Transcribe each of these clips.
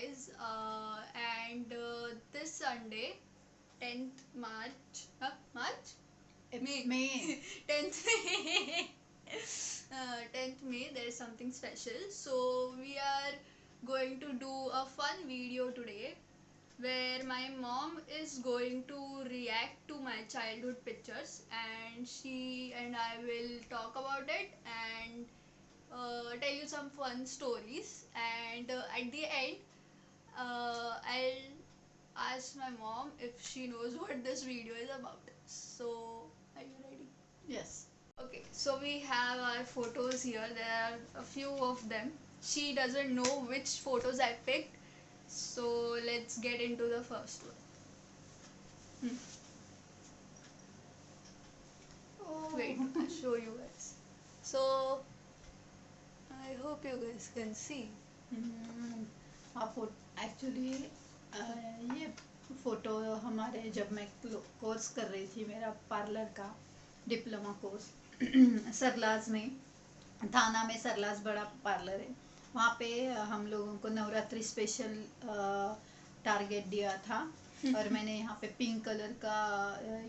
guys, and this Sunday, 10th March, March? It's May. May. 10th May. 10th May, there is something special. So, we are going to do a fun video today where my mom is going to react to my childhood pictures, and she and I will talk about it and tell you some fun stories. And at the end, I'll ask my mom if she knows what this video is about. So, are you ready? Yes. Okay, so we have our photos here. There are a few of them. She doesn't know which photos I picked, so let's get into the first one. Oh. Wait, I'll show you guys. So, I hope you guys can see. Actually ये photo हमारे जब मैं course कर रही थी, मेरा parlour का diploma course सरलाज में, थाना में सरलाज बड़ा पार्लर है, वहाँ पे हम लोगों को नवरात्रि स्पेशल टारगेट दिया था और मैंने यहाँ पे पिंक कलर का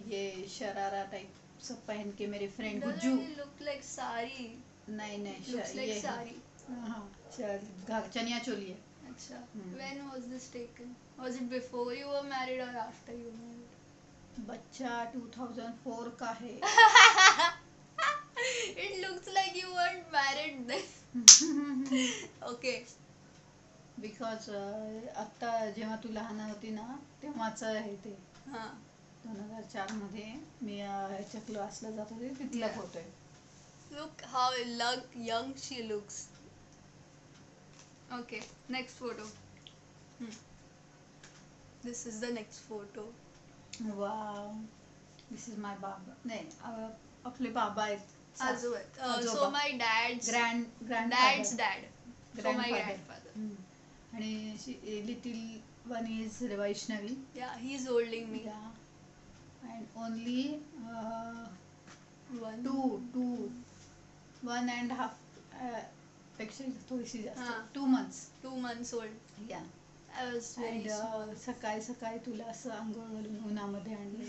ये शरारा टाइप सब पहन के मेरी friend Gujju look like sari. नहीं Looks like ये साड़ी. हाँ चनिया चोली है. अच्छा. When was this taken? Was it before you were married or after you were married? बच्चा 2004 का है. It looks like you weren't married then. Okay. Because आत्ता जेव्हा तू लहान होती ना तेव्हाच आहे ते. हां. 2004 मध्ये मी ह्याच्या क्लासला जात होते तिथला फोटो आहे. Look how young she looks. Okay, next photo. This is the next photo. Wow, this is my baba. नाही आपले बाबा आहेत. Azu. So आजोबा. my dad's Dad's dad. So my grandfather. आणि little one is Vaishnavi. Yeah, he's holding me. And only One. 1.5 पेक्षा थोडीशी जास्त. हां. 2 months. 2 months old. या I was very small. And सकाळी सकाळी तुला असं आंघोळ घालून उन्हामध्ये आणलं.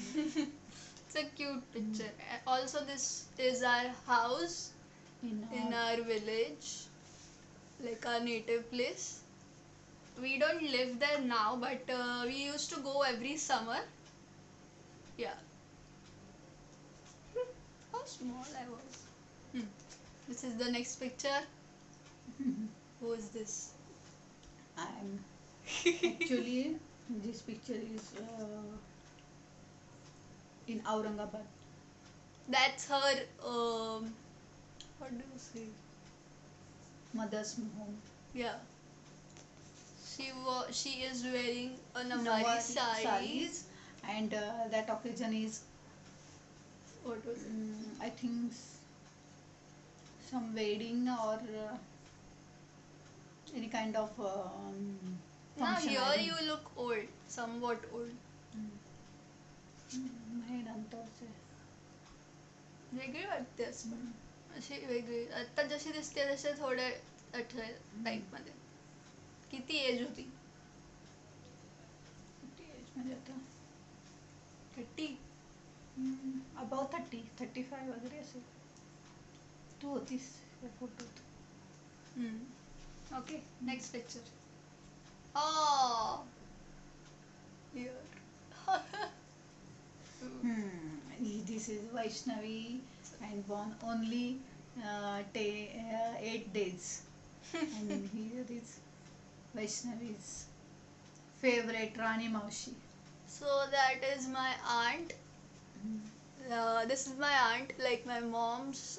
It's a cute picture. Also, this is our house in our village, like our native place. We don't live there now, but we used to go every summer. Yeah. How small I was. This is the next picture. Who is this? Actually this picture is in Aurangabad. That's her. What do you say? Mother's home. Yeah. She is wearing a Nawari sari. sarees, and that occasion is What was it? I think some wedding or any kind of Now function. here you look old, somewhat old. नाही नंतरचे. वेगळी वाटतेस पण अशी वेगळी. आता जशी दिसते तसे थोडे अठरा टाईप मध्ये. किती एज होती? म्हणजे आता 30. अबाउट 35 वगैरे असेल. तू होतीस या फोटोत. Okay, next picture. Oh, here. This is Vaishnavi and born only 8 days. And here is Vaishnavi's favorite Rani Maushi. So that is my aunt. This is my aunt, like my mom's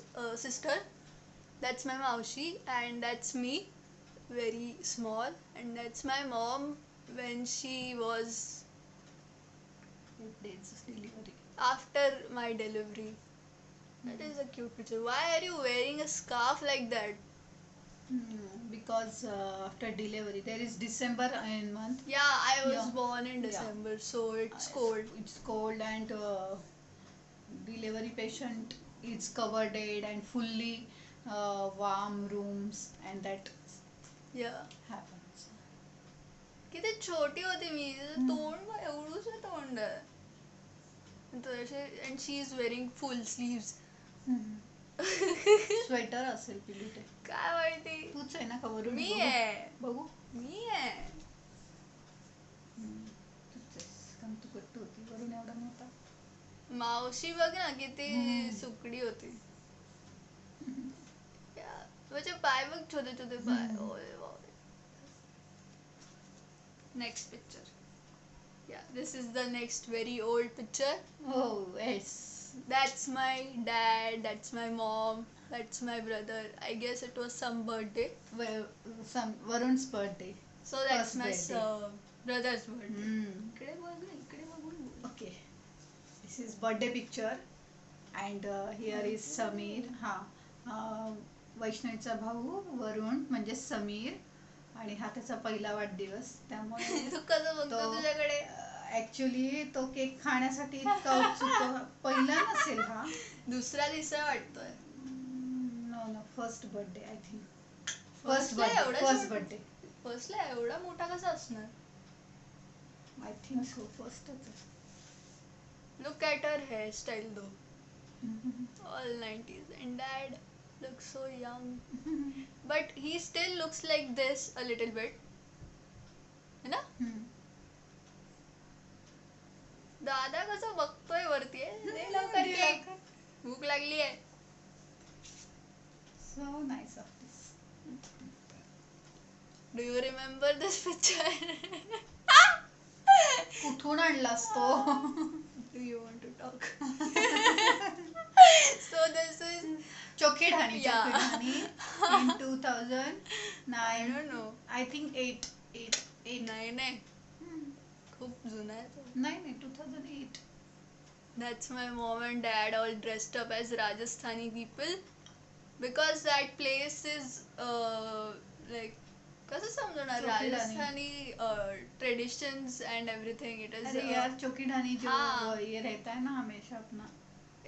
sister. That's my maushi, and that's me, very small, and that's my mom when she was 8 days delivery. after my delivery. That is a cute picture. Why are you wearing a scarf like that? Because after delivery there is December in month. Yeah, I was Yeah. born in December, so it's cold. It's cold and delivery patient is covered and fully warm rooms and that Yeah. happens. छोटी होती मी तोंड एवढूच तोंड आहे and she is wearing full sleeves. Sweater असेल पिलू ते. काय माहिती. तूच आहे ना का वरून? मी आहे. बघू. मी आहे. तूच आहेस कारण तू कट्टू होती वरून एवढा मोठा. मावशी बघ ना किती सुकडी होती. म्हणजे पाय बघ छोटे छोटे पाय. Next picture. Yeah, this is the next very old picture. Oh, yes. That's my dad, that's my mom, that's my brother. I guess it was some birthday. Varun's birthday. So that's First my birthday. brother's birthday. इकडे बघून. Okay. This is birthday picture and here is Samir. वैष्णवीचा भाऊ वरुण म्हणजे समीर आणि हा त्याचा पहिला वाढदिवस त्यामुळे तू कसं बघतो तुझ्याकडे. ऍक्च्युली तो केक खाण्यासाठी इतका उत्सुक पहिला नसेल हा. दुसरा तिसरा वाटतोय. No first birthday I think. First birthday. फर्स्टला एवढा मोठा कसा असणार. आय थिंक सो फर्स्टच. Look at her hairstyle though. All 90s and dad looks so young. But he still looks like this a little bit. है ना? दादा कसं बघतोय वरती आहे लवकर केक. भूक लागली आहे. So nice of this. Do you remember this picture? कुठून आणलास तो? Do you want to talk? So this is चोखी ढाणी in 2009. I don't know. I think 8. नाही खूप जुना आहे तो. नाही 2008. That's my mom and dad all dressed up as Rajasthani people because that place is like कसं समजणार Rajasthani traditions end everything. It is अरे यार चोखी ढाणी जो ये रहता है ना हमेशा अपना.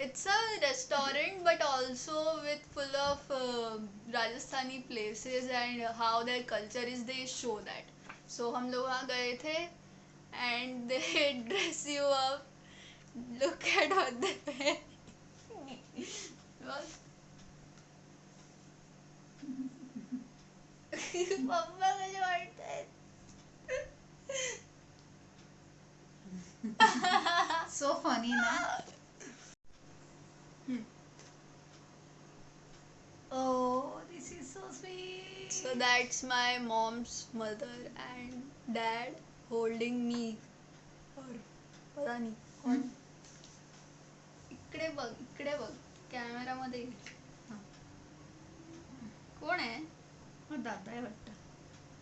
It's a restaurant but also with full of Rajasthani places and how their culture is. They show that. So हम लोग वहाँ गए थे and they dress you up. Look at what they wear. पप्पा कसे वाटतायत. So funny ना. Oh, this is so sweet. So that's my mom's mother and dad holding me. और पता नहीं कौन. इकडे बघ कॅमेरा मध्ये. कोण आहे. दादा आहे वाटतं.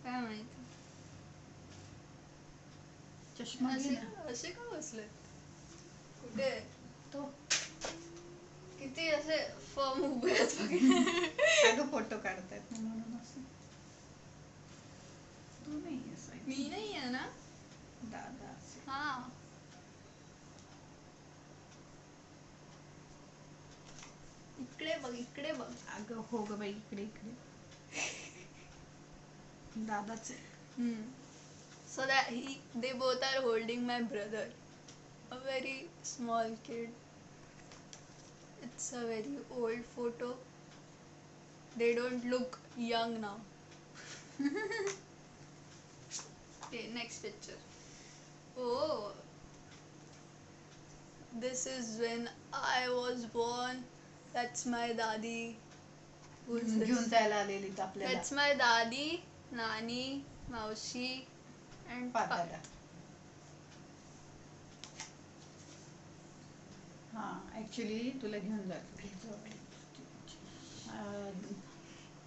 काय माहिती. चष्मा असे का बसले. कुठे तो किती असे फॉर्म उभे आहेत. अगं फोटो काढतायत म्हणून असं. तू नाही आहेस. मी नाही आहे ना. दादा. हा इकडे बघ. अगं हो ग बाई इकडे दादाच आहे. So that they both are holding my brother, a very small kid. It's a very old photo. They don't look young now. Okay, next picture. Oh, this is when I was born. That's my dadi. Who's this? घेऊन जायला आलेली आपल्याला. That's my dadi, nani, maushi and दादा. Actually तुला घेऊन जातो.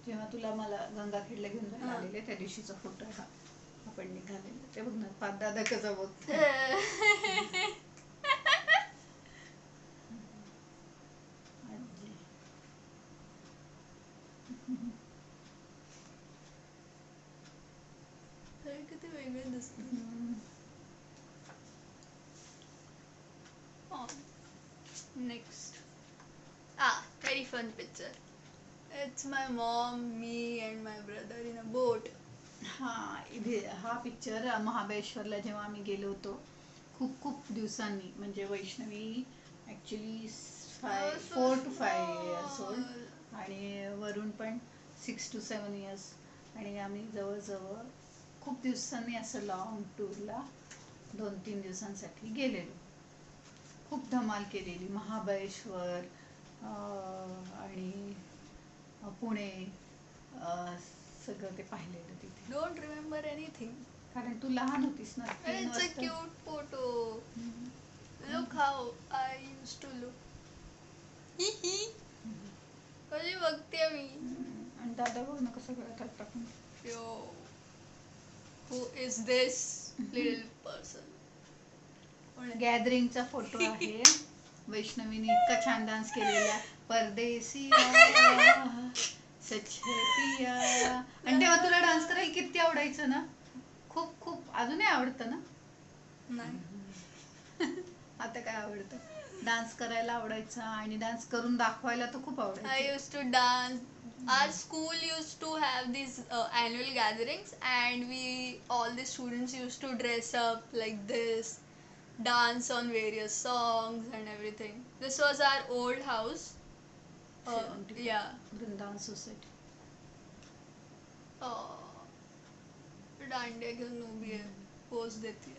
जेव्हा तुला मला गंगाखेडला घेऊन जायला आलेले त्या दिवशीचा फोटो हा आपण निघालेला. ते बघ ना पाच दादा कसा बघतो. किती वेगळे दिसतात. Next. Very fun picture. It's my mom, me and my brother in a boat. हा पिक्चर महाबळेश्वरला जेव्हा आम्ही गेलो होतो, खूप खूप दिवसांनी. म्हणजे Vaishnavi actually I was so 4 to 5 years small. Old आणि वरून पण 6 to 7 इयर्स. आणि आम्ही जवळजवळ खूप दिवसांनी असं लॉंग टूरला 2-3 दिवसांसाठी गेलेलो. खूप धमाल केलेली. महाबळेश्वर आणि पुणे, अं, सगळं ते पाहिलेलं तिथे. Don't remember anything. कारण तू लहान होतीस ना, And 3 it's a वाजता. cute photo. हम्म. Look how I used to look. Hihi. कशी बघते मी. आणि दादा बघ ना कसं गळ्यात टाकून. Yo. Who is this little person? कोण आहे? गॅदरिंगचा फोटो आहे. वैष्णवीने इतका छान डान्स केलेला. परदेसिया सच है पिया. आणि तेव्हा तुला डान्स करायला किती आवडायचं ना. खूप खूप अजूनही आवडतं ना. नाही. आता काय आवडतं. डान्स करायला आवडायचा आणि डान्स करून दाखवायला तर खूप I आवडायचं. used to dance. Our school used to have these annual gatherings, and all the students used to dress up like this, dance on various songs and everything. This was our old house. 75. Yeah. Vrindavan society. Dandiya घेऊन उभी आहे, pose देते.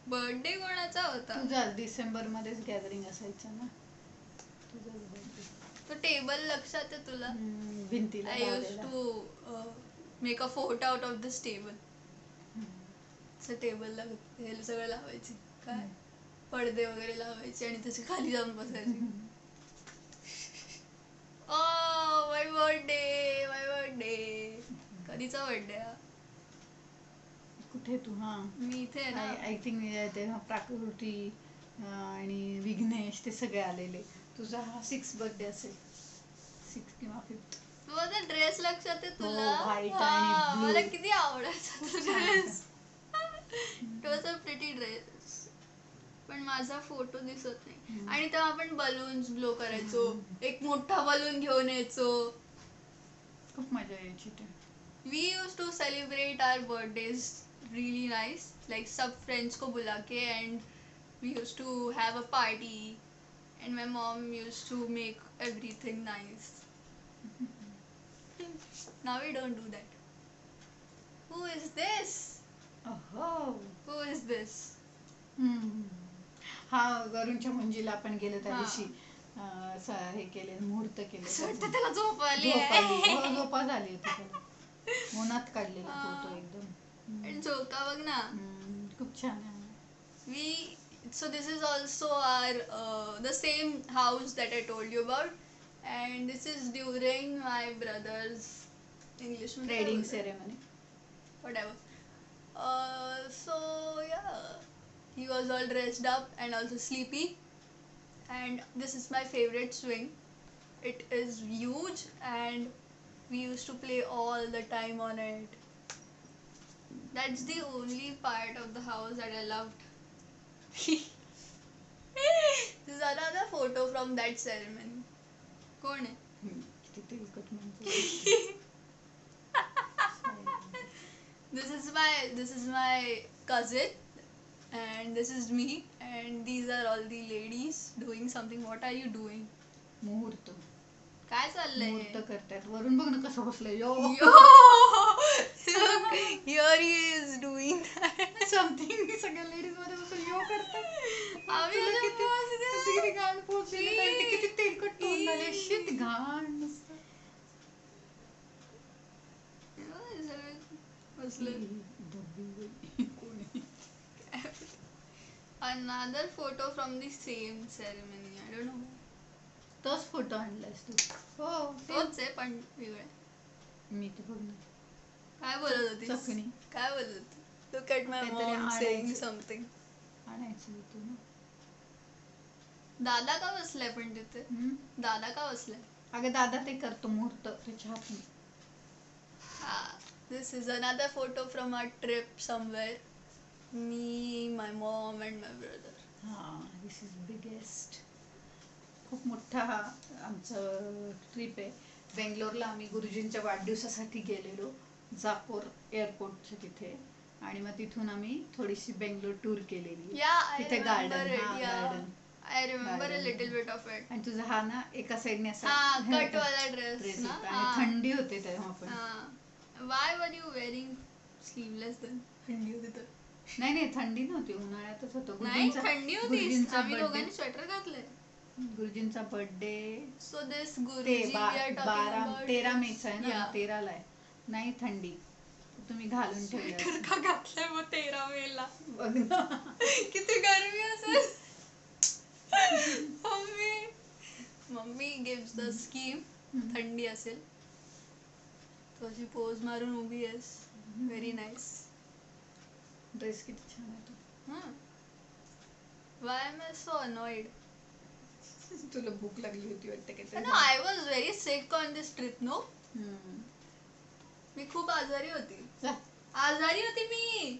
Birthday कोणाचा होता? तुझा डिसेंबर मध्येच gathering असायचं ना. तुझाच birthday. तो टेबल लक्षात आहे तुला? भिंतीला I used लावलेला. to make a fort out of this table. असं टेबलला हे सगळं लावायचे, काय पडदे वगैरे लावायचे आणि त्याच्या खाली जाऊन बसायचे. माय बर्थडे. कधीचा बर्थडे हा? कुठे तू? मी इथे आहे ना. आय थिंक तेव्हा प्राकृती आणि विघ्नेश ते सगळे आलेले. तुझा हा 6th बर्थडे असेल. 6 किंवा 5th. माझा ड्रेस लक्षात आहे तुला? white आणि blue. मला किती आवडायचा तो dress. It was a pretty dress. पण माझा फोटो दिसत नाही. आणि तेव्हा आपण बलून्स ब्लो करायचो. एक मोठा बलून घेऊन यायचो. खूप मजा यायची ते. We used to celebrate our birthdays really nice, like sub friends को बुला के, and we used to have a party, and my mom used to make everything nice. Now we don't do that. Who is this? अहो. Who is this? हा वरुणच्या मुंजीला आपण गेलो त्या हा. दिवशी. हे केले, मुहूर्त केले. असं वाटतं त्याला झोप आली झोप आली. आहे. हो, झोपा झाली होती त्याला. उन्हात काढलेला हा. फोटो एकदम. आणि झोका बघ ना. खूप छान आहे. So this is also our the same house that I told you about, and this is during my brother's English trading ceremony. whatever. So yeah, he was all dressed up and also sleepy, and this is my favorite swing. It is huge, and we used to play all the time on it. That's the only part of the house that I loved. This is another photo from that ceremony. कोण आहे? किती तेलकट माणसं. This is my cousin, and this is me, and these are all the ladies doing something. What are you doing? मुहूर्त. काय चाललंय? मुहूर्त करतात. वरून बघ ना कसं बसलंय. यो. Yo! Look, here he is doing that. Something. सगळ्या लेडीज मध्ये बसून यो करतात. आम्ही तुला असं किती बसलोय. किती घाण पोचलेलं आहे. ते किती तेलकट तोंड झालंय. शिट घाण नुसतं. बसलोय. कोण आहे? Another photo from the same ceremony. I don't know. तोच फोटो आणलायस तू? हो. तोच आहे पण वेगळं. मी ते बघ ना. काय बोलत होतीस? चकणी. काय बोलत होती? Look at my काहीतरी mom saying आणायचं. something. आणायचं होतं ना. दादा का बसलाय पण तिथे? दादा का बसलाय? अगं दादा ते करतो मुहूर्त त्याच्या हातून. This is another photo from our trip somewhere. Me, my mom and my brother. This is biggest. खूप मोठा हा आमचं ट्रिप आहे. बेंगलोरला आम्ही गुरुजींच्या वाढदिवसासाठी गेलेलो, जापोर एअरपोर्टच्या तिथे. आणि मग तिथून आम्ही थोडीशी बेंगलोर टूर केलेली. तिथे गार्डन, हा garden, I remember a little bit of it. आणि तुझा हा ना एका साइडने असा कट वाला ड्रेस ना, आणि थंडी होते तेव्हा पण. Why were you wearing sleeveless then? थंडी होती तर. नाही नाही, थंडी नव्हती, उन्हाळ्यातच होतं. नाही थंडी होती, आम्ही दोघांनी स्वेटर घातलंय. गुरुजींचा बर्थडे सो दिस गुरुजी वी आर टॉकिंग अबाउट 13 मेचा आहे ना, 13 ला आहे. नाही थंडी, तुम्ही घालून ठेवलं का घातलंय मग 13 मेला. बघ ना किती गरमी असेल. Mummy gives the scheme. थंडी असेल तो अशी पोज मारून उभी आहेस. Very nice. ड्रेस किती छान आहे तो. Why am I so annoyed. तुला भूक लागली होती वाटतं काय? No, I was very sick on this trip. No, मी खूप आजारी होती. मी.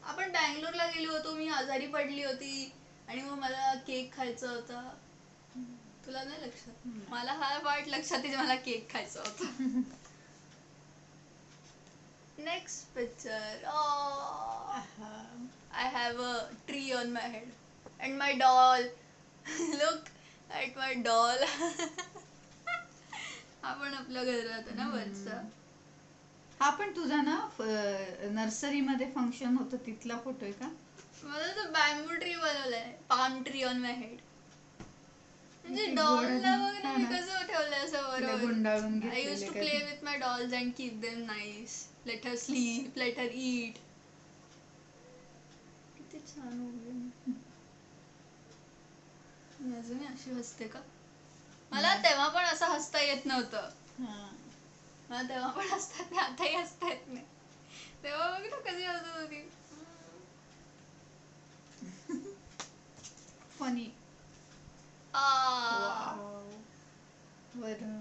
आपण बँगलोरला गेलो होतो, मी आजारी पडली होती आणि मग मला केक खायचा होता. तुला नाही लक्षात? मला हा पार्ट लक्षात आहे, मला केक खायचा होता. Next picture. I have a tree on my head and my doll. Look at my doll. आपण आपल्या घरात ना वरचा. हा पण तुझा ना नर्सरी मध्ये फंक्शन होतं तिथला फोटो आहे का? मला तो बॅम्बू ट्री बनवलाय. Palm tree on my head. म्हणजे डॉलला बघ ना मी कसं ठेवलंय असं बरोबर. गुंडाळून घेतलेले. I used to play with my dolls and keep them nice. Let her sleep, let her eat. किती छान उभी. अजूनही अशी हसते का? मला तेव्हा पण असं हसता येत नव्हतं. मला तेव्हा पण हसतात नाही, आताही हसता येत नाही. तेव्हा बघ ना कशी हसत होती. फनी.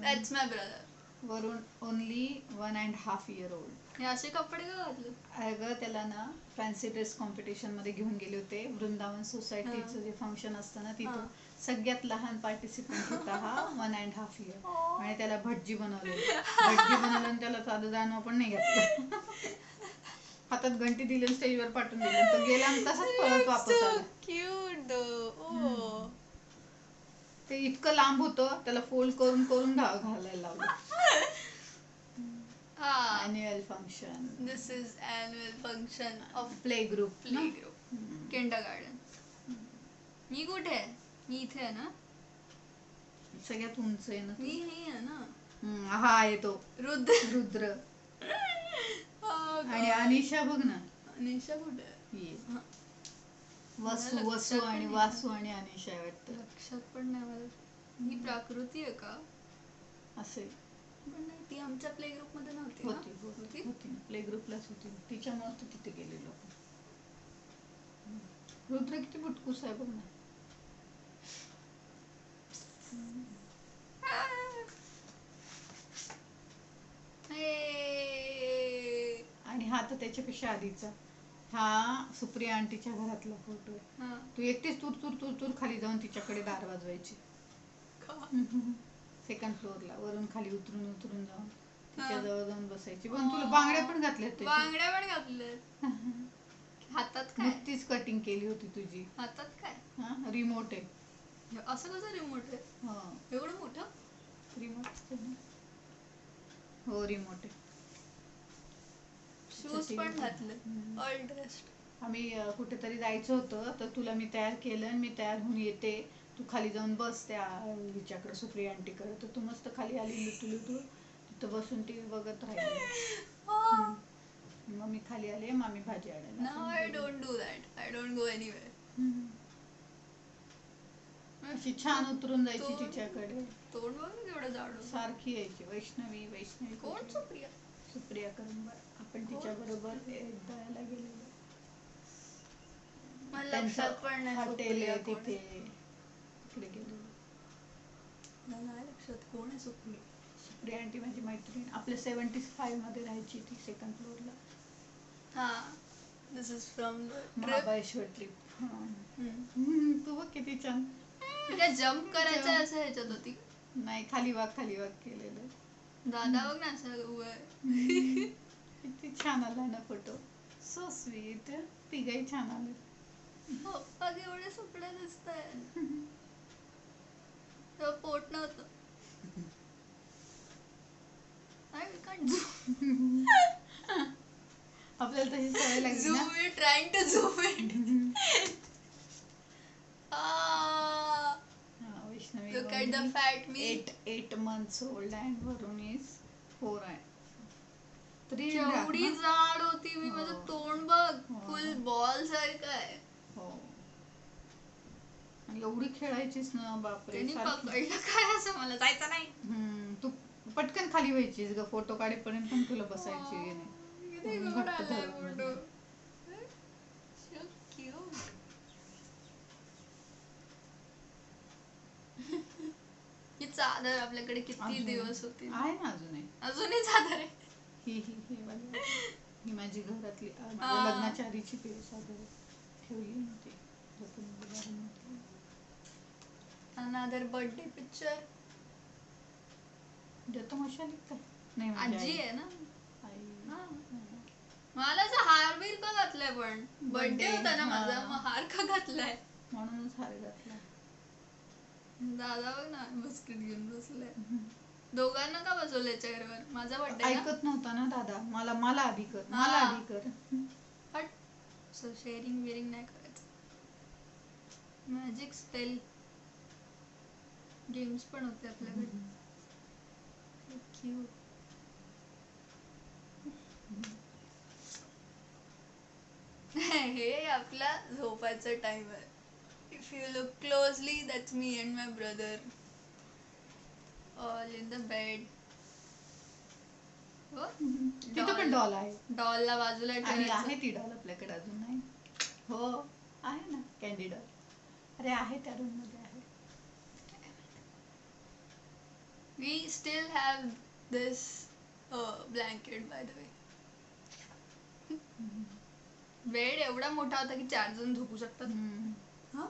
That's my brother. वरून only 1.5 year old. हे असे कपडे का घातले? अगं त्याला ना फॅन्सी ड्रेस कॉम्पिटिशन मध्ये घेऊन गेले होते. वृंदावन सोसायटीचं जे फंक्शन असतं ना तिथं सगळ्यात लहान पार्टिसिपंट होता हा 1.5 year. आणि त्याला भटजी बनवलं आणि त्याला साधं जाणं पण नाही घातलं. हातात घंटी दिली, स्टेजवर पाठवून दिलं, तो गेला आणि तसाच परत वापस आला. क्यूट. ते इतकं लांब होतं, त्याला फोल्ड करून करून घालायला लावलं. Annual function. This is annual function of play group. kindergarten. मी कुठे आहे? मी इथे आहे ना. सगळ्यात उंच आहे ना. मी हे आहे ना. हा आहे तो रुद्र. आणि अनिशा बघ ना. अनिशा कुठे आहे? वसू आणि वासू आणि अनिशा आहे वाटतं. लक्षात पण नाही मला. ही प्राकृती आहे का? असे पण नाही, ती आमच्या प्ले ग्रुप मध्ये नव्हती. होती प्ले ग्रुपलाच होती. तिच्यामुळे तर तिथे गेलेलो. रुद्र किती बुटकूस आहे बघ ना. आणि हा तर त्याच्यापेक्षा आधीचा. हा सुप्रिया आंटीच्या घरातला फोटो आहे. तू एकटीच तूर तूर तूर तूर खाली जाऊन तिच्याकडे दार वाजवायची. सेकंड फ्लोअरला वरून खाली उतरून उतरून जाऊन तिच्या जवळ जाऊन बसायची. पण तुला बांगड्या पण घातल्यात. बांगड्या पण घातल्यात. हातात काय? नुकतीच कटिंग केली होती तुझी. हातात काय? रिमोट आहे. असं कसं रिमोट आहे? एवढं मोठं रिमोट? हो रिमोट आहे. शूज पण घातले. All dressed. आम्ही कुठेतरी जायचं होतं तर तुला मी तयार केलं आणि मी तयार होऊन येते, तू खाली जाऊन बस त्या हिच्याकडे सुप्रिया आंटीकडे. तर तू मस्त खाली आली लुटू तिथं बसून टीव्ही बघत राहिली. मग मी खाली आले, मामी भाजी आणायला. Now I don't do that. I don't go anywhere. अशी छान उतरून जायची तिच्याकडे. तोंड बघ केवढं जाड. सारखी यायची. वैष्णवी. कोण? सुप्रिया करंबर. आपण तिच्या बरोबर दयाला गेलेलो. लक्षात पण नाही. हॉटेल आहे तिथे, तिकडे गेलेलो. नाही लक्षात कोण आहे सुप्रिया. सुप्रिया आंटी माझी मैत्रीण. आपल्या 75 मध्ये राहायची ती सेकंड फ्लोअरला. दिस इज फ्रॉम महाबळेश्वर ट्रिप. तू बघ किती छान. जम्प करायचं असं ह्याच्यात होती. नाही, खाली वाक केलेलं. दादा बघ ना असं उभं आहे. किती छान आला ना फोटो. So sweet. तिघही छान आले. पप्पा एवढे सुपडे दिसतायत. तेव्हा पोट नव्हतं. I can't zoom. आपल्याला तशी सवय लागली ना. Zoom it, trying to zoom it. Ah, Vaishnavi look at the fat me. 8 months old and वरून is 4 आहे. तरी केवढी राग ना? जाड होती मी. हो. माझं तोंड बघ हो. फुल बॉल सारखं आहे. हो. आणि एवढी खेळायचीस ना बापरे. त्यांनी सारखी. पकडलं काय असं मला जायचं नाही. तू पटकन खाली व्हायचीस ग. फोटो काढेपर्यंत पण तुला बसायची नाही. किती म्हणून गोड घट्ट आलाय धरून फोटो. बसले. So cute. ही चादर आपल्याकडे किती अजून दिवस होती. आहे ना अजूनही. अजूनही चादर आहे. ही वाली. ही माझी घरातली माझ्या हा. लग्नाच्या आधीची सादर ठेवली नव्हती. Another birthday picture. देतो मशाली काय? नाही माझी आजी आई. आहे ना. आई. हा. मला असं हार बीर का घातलाय पण बर्थडे Birthday, होता ना माझा. हा. मग हार का घातलाय. म्हणूनच हार घातला. दादा बघ ना बिस्किट घेऊन बसलाय. दोघांना का बसवलंय चेअरवर. माझा बर्थडे ना. ऐकत नव्हता ना दादा. मला आधी कर. मला हा. आधी कर. हट. सो शेअरिंग बिअरिंग नाही करायचं. मॅजिक स्पेल गेम्स पण होते आपल्याकडे. क्यूट. हे आपला झोपायचा टाइम आहे. If you look closely that's me and my brother all in the bed. तिथं पण डॉल आहे. डॉलला बाजूला आणि ठेवायचं. आहे ती डॉल आपल्याकडे अजून नाही. हो आहे ना कॅन्डी डॉल. अरे आहे त्या रूम मध्ये आहे. We still have this blanket by the way. Bed एवढा मोठा होता की 4 जण झोपू शकतात. हा?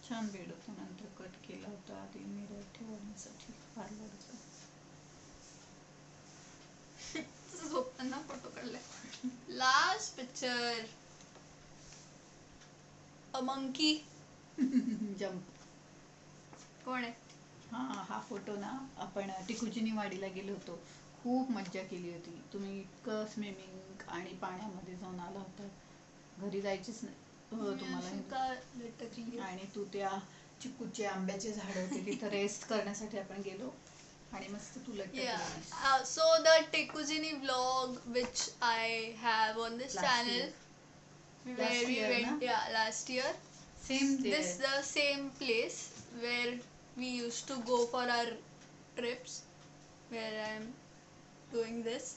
छान बेड होता. नंतर कट केला होता आधी मिरर ठेवण्यासाठी पार्लरचा. झोपताना फोटो काढलाय. Last picture. A monkey. Jump. कोण आहे. हा फोटो ना आपण टिकुजीनी वाडीला गेलो होतो. खूप मज्जा केली होती. तुम्ही इतकं स्विमिंग आणि पाण्यामध्ये जाऊन आला होता. घरी जायचीच नाही तुम्हाला. अशी का लटकली. आणि तू त्या चिकूचे आंब्याचे झाड होते तिथं रेस्ट करण्यासाठी आपण गेलो आणि मस्त तू लटकलीस. So the Tekuzini vlog which I have on this Last channel year. where Last we year, went na? last year. Same This the same place where we used to go for our trips where I am doing this.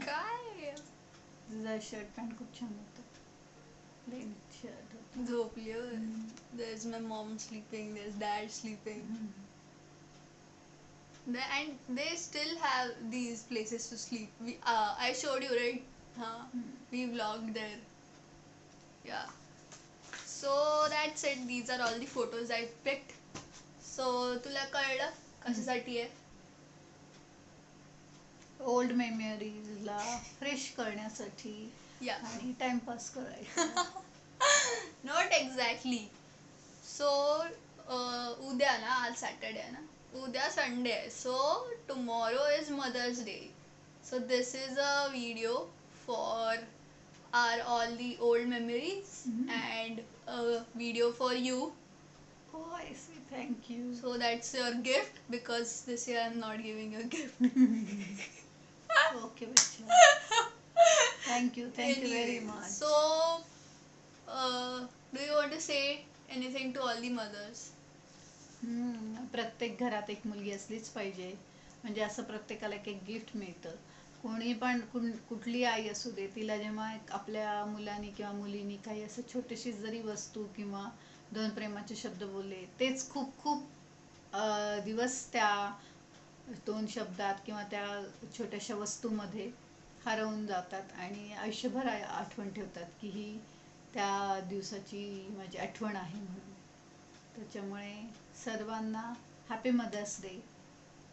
काय तुझा shirt pant खूप छान होतं. Plain shirt होतं. झोपली हो. There's my mom sleeping, there's dad sleeping. And they still have these places to sleep. I showed you, right? We vlogged there. Yeah. So that's it. These are all the photos I picked. So तुला कळलं कशासाठी आहे. Old मेमरीजला fresh करण्यासाठी Yeah. आणि timepass करायचा. Not exactly. So उद्या ना आज सॅटर्डे आहे ना. उद्या संडे आहे. So tomorrow is Mother's Day. So this is a video for our all the old memories and a video for you. Oh, I see. Thank you. So that's your gift because this year I'm not giving a gift. Okay, बच्चा. Thank you very Anyway, much. So do you want to say anything to all the mothers? प्रत्येक घरात एक मुलगी असलीच पाहिजे. म्हणजे असं प्रत्येकाला एक गिफ्ट मिळतं. कोणी पण कुठली आई असू दे तिला जेव्हा आपल्या मुलांनी किंवा मुलीनी काही असं छोटीशी जरी वस्तू किंवा 2 प्रेमाचे शब्द बोलले तेच खूप खूप दिवस त्या 2 शब्दात किंवा त्या छोट्याशा वस्तूमध्ये हरवून जातात आणि आयुष्यभर आठवण ठेवतात की ही त्या दिवसाची माझी आठवण आहे म्हणून. त्याच्यामुळे सर्वांना happy mother's day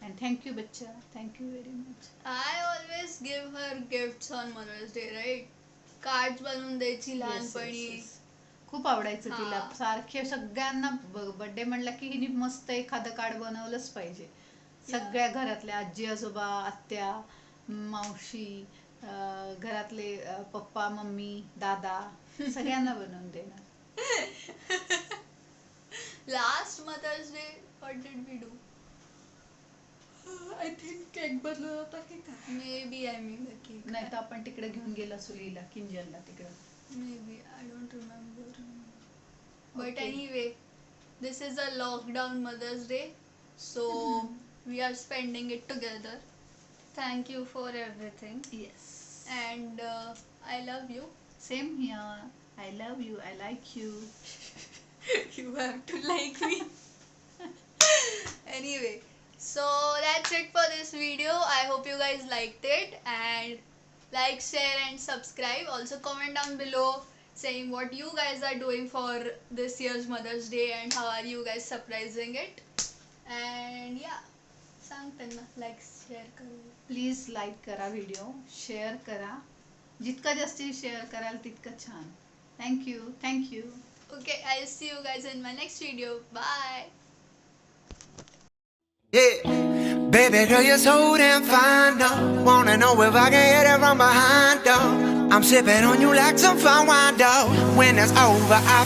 and thank you bachcha, thank you very much. I always give her gifts on Mother's Day, right? Cards बनवून द्यायची लहानपणी. खूप आवडायचं तिला. हा. सारखे सगळ्यांना बर्थडे म्हणला की हिने मस्त एखादं कार्ड बनवलंच पाहिजे. सगळ्या घरातल्या आजी आजोबा आत्या मावशी घरातले पप्पा मम्मी दादा सगळ्यांना बनवून देणार. Last mother's day what did we do? I think cake बनवला होता की काय. Maybe I mean the cake. नाही तर आपण तिकडे घेऊन गेलो सुलीला किंजलला तिकडे. Maybe I don't remember. But Okay. anyway, this is a lockdown Mother's Day, so we are spending it together. Thank you for everything, Yes. and I love you. Same here. I love you. I like you. You have to like me. Anyway, so that's it for this video. I hope you guys liked it, and like, share and subscribe. Also comment down below saying what you guys are doing for this year's Mother's Day and how are you guys surprising it. And yeah, सांग त्यांना like share करू. Please like करा video, share करा. जितका जास्ती share कराल तितकं छान. Thank you. Okay, I'll see you guys in my next video. Bye. Yeah, baby girl, you're so damn fine, though. Wanna know if I can hit it from behind, though. I'm sipping on you like some fine wine, though. When it's over, I